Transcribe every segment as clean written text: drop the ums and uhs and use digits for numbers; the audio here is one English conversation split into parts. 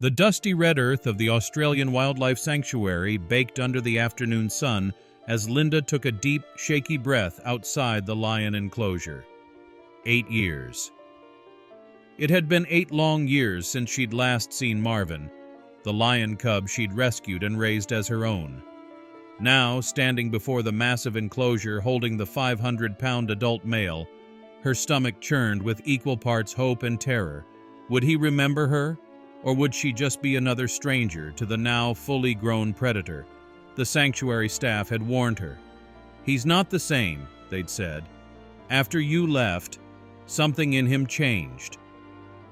The dusty red earth of the Australian Wildlife Sanctuary baked under the afternoon sun as Linda took a deep, shaky breath outside the lion enclosure. 8 years. It had been 8 long years since she'd last seen Marvin, the lion cub she'd rescued and raised as her own. Now, standing before the massive enclosure holding the 500-pound adult male, her stomach churned with equal parts hope and terror. Would he remember her? Or would she just be another stranger to the now fully grown predator? The sanctuary staff had warned her. "He's not the same," they'd said. "After you left, something in him changed."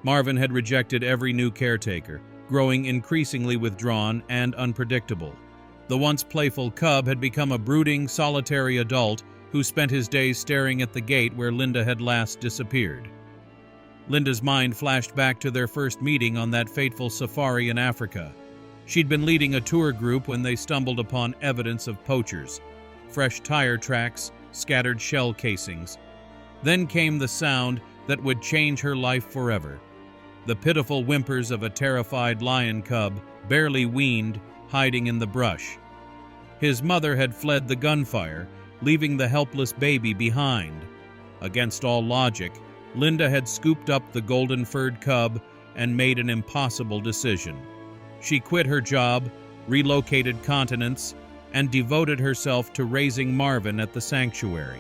Marvin had rejected every new caretaker, growing increasingly withdrawn and unpredictable. The once playful cub had become a brooding, solitary adult who spent his days staring at the gate where Linda had last disappeared. Linda's mind flashed back to their first meeting on that fateful safari in Africa. She'd been leading a tour group when they stumbled upon evidence of poachers, fresh tire tracks, scattered shell casings. Then came the sound that would change her life forever. The pitiful whimpers of a terrified lion cub, barely weaned, hiding in the brush. His mother had fled the gunfire, leaving the helpless baby behind. Against all logic, Linda had scooped up the golden-furred cub and made an impossible decision. She quit her job, relocated continents, and devoted herself to raising Marvin at the sanctuary.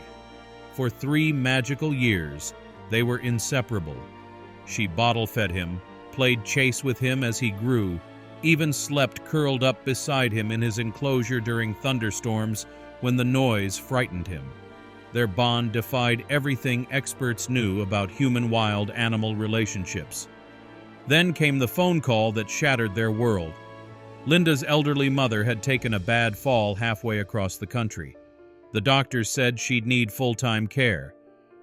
For 3 magical years, they were inseparable. She bottle-fed him, played chase with him as he grew, even slept curled up beside him in his enclosure during thunderstorms when the noise frightened him. Their bond defied everything experts knew about human-wild animal relationships. Then came the phone call that shattered their world. Linda's elderly mother had taken a bad fall halfway across the country. The doctors said she'd need full-time care.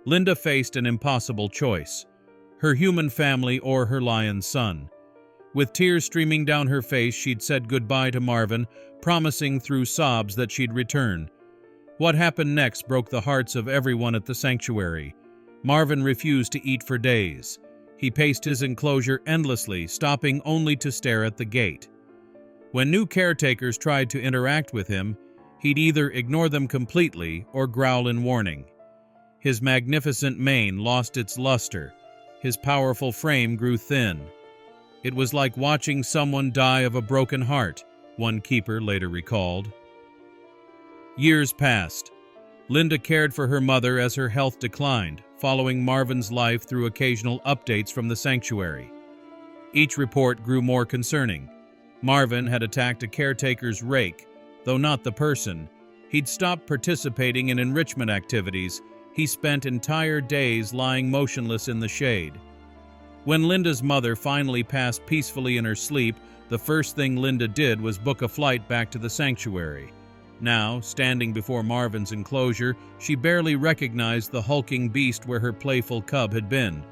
Linda faced an impossible choice: her human family or her lion son. With tears streaming down her face, she'd said goodbye to Marvin, promising through sobs that she'd return. What happened next broke the hearts of everyone at the sanctuary. Marvin refused to eat for days. He paced his enclosure endlessly, stopping only to stare at the gate. When new caretakers tried to interact with him, he'd either ignore them completely or growl in warning. His magnificent mane lost its luster. His powerful frame grew thin. It was like watching someone die of a broken heart, one keeper later recalled. Years passed. Linda cared for her mother as her health declined, following Marvin's life through occasional updates from the sanctuary. Each report grew more concerning. Marvin had attacked a caretaker's rake, though not the person. He'd stopped participating in enrichment activities. He spent entire days lying motionless in the shade. When Linda's mother finally passed peacefully in her sleep, the first thing Linda did was book a flight back to the sanctuary. Now, standing before Marvin's enclosure, she barely recognized the hulking beast where her playful cub had been.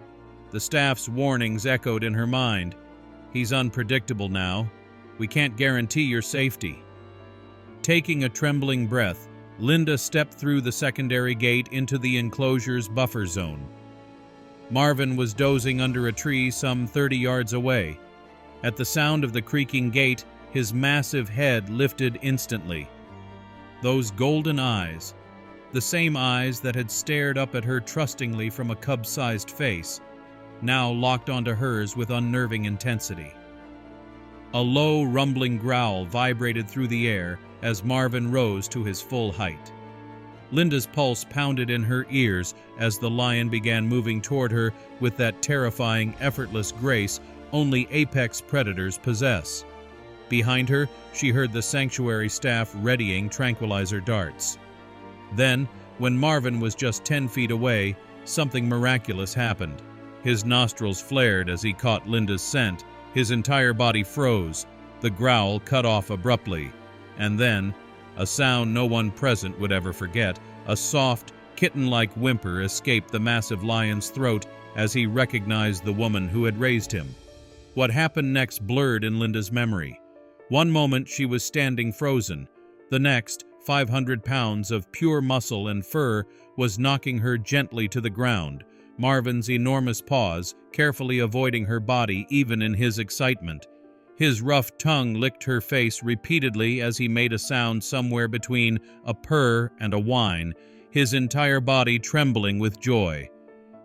The staff's warnings echoed in her mind. "He's unpredictable now. We can't guarantee your safety." Taking a trembling breath, Linda stepped through the secondary gate into the enclosure's buffer zone. Marvin was dozing under a tree some 30 yards away. At the sound of the creaking gate, his massive head lifted instantly. Those golden eyes, the same eyes that had stared up at her trustingly from a cub-sized face, now locked onto hers with unnerving intensity. A low, rumbling growl vibrated through the air as Marvin rose to his full height. Linda's pulse pounded in her ears as the lion began moving toward her with that terrifying, effortless grace only apex predators possess. Behind her, she heard the sanctuary staff readying tranquilizer darts. Then, when Marvin was just 10 feet away, something miraculous happened. His nostrils flared as he caught Linda's scent. His entire body froze. The growl cut off abruptly. And then, a sound no one present would ever forget, a soft, kitten-like whimper escaped the massive lion's throat as he recognized the woman who had raised him. What happened next blurred in Linda's memory. One moment she was standing frozen. The next, 500 pounds of pure muscle and fur was knocking her gently to the ground, Marvin's enormous paws carefully avoiding her body even in his excitement. His rough tongue licked her face repeatedly as he made a sound somewhere between a purr and a whine, his entire body trembling with joy.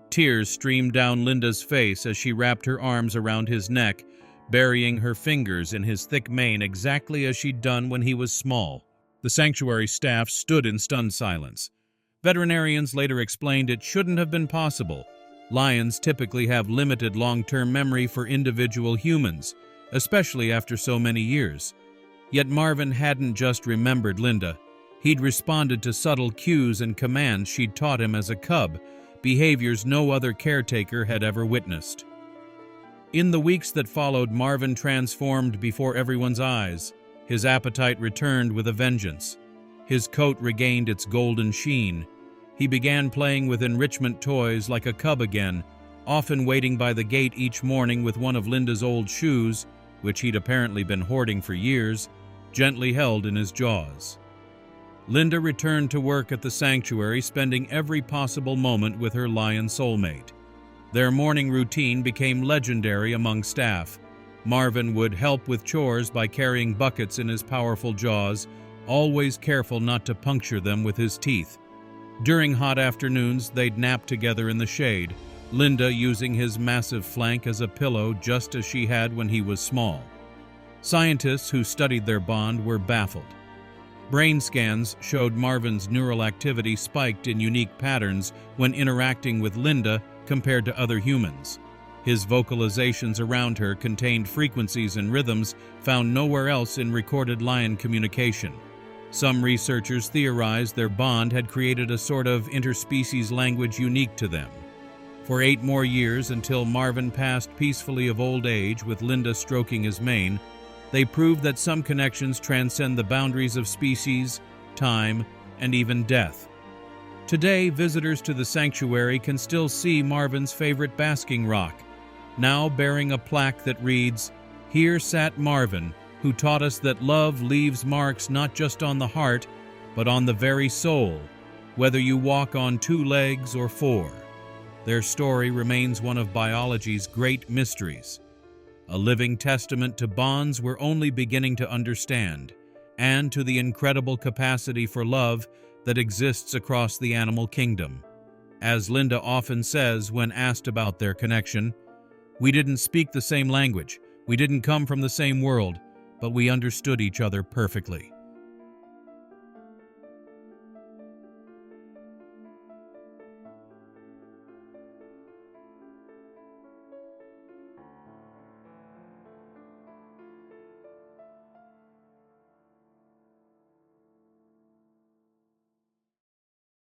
Tears streamed down Linda's face as she wrapped her arms around his neck, burying her fingers in his thick mane exactly as she'd done when he was small. The sanctuary staff stood in stunned silence. Veterinarians later explained it shouldn't have been possible. Lions typically have limited long-term memory for individual humans, especially after so many years. Yet Marvin hadn't just remembered Linda. He'd responded to subtle cues and commands she'd taught him as a cub, behaviors no other caretaker had ever witnessed. In the weeks that followed, Marvin transformed before everyone's eyes. His appetite returned with a vengeance. His coat regained its golden sheen. He began playing with enrichment toys like a cub again, often waiting by the gate each morning with one of Linda's old shoes, which he'd apparently been hoarding for years, gently held in his jaws. Linda returned to work at the sanctuary, spending every possible moment with her lion soulmate. Their morning routine became legendary among staff. Marvin would help with chores by carrying buckets in his powerful jaws, always careful not to puncture them with his teeth. During hot afternoons, they'd nap together in the shade, Linda using his massive flank as a pillow just as she had when he was small. Scientists who studied their bond were baffled. Brain scans showed Marvin's neural activity spiked in unique patterns when interacting with Linda compared to other humans. His vocalizations around her contained frequencies and rhythms found nowhere else in recorded lion communication. Some researchers theorized their bond had created a sort of interspecies language unique to them. For 8 more years, until Marvin passed peacefully of old age with Linda stroking his mane, they proved that some connections transcend the boundaries of species, time, and even death. Today, visitors to the sanctuary can still see Marvin's favorite basking rock, now bearing a plaque that reads, "Here sat Marvin, who taught us that love leaves marks not just on the heart, but on the very soul, whether you walk on 2 legs or 4. Their story remains one of biology's great mysteries, a living testament to bonds we're only beginning to understand, and to the incredible capacity for love that exists across the animal kingdom. As Linda often says when asked about their connection, "We didn't speak the same language, we didn't come from the same world, but we understood each other perfectly."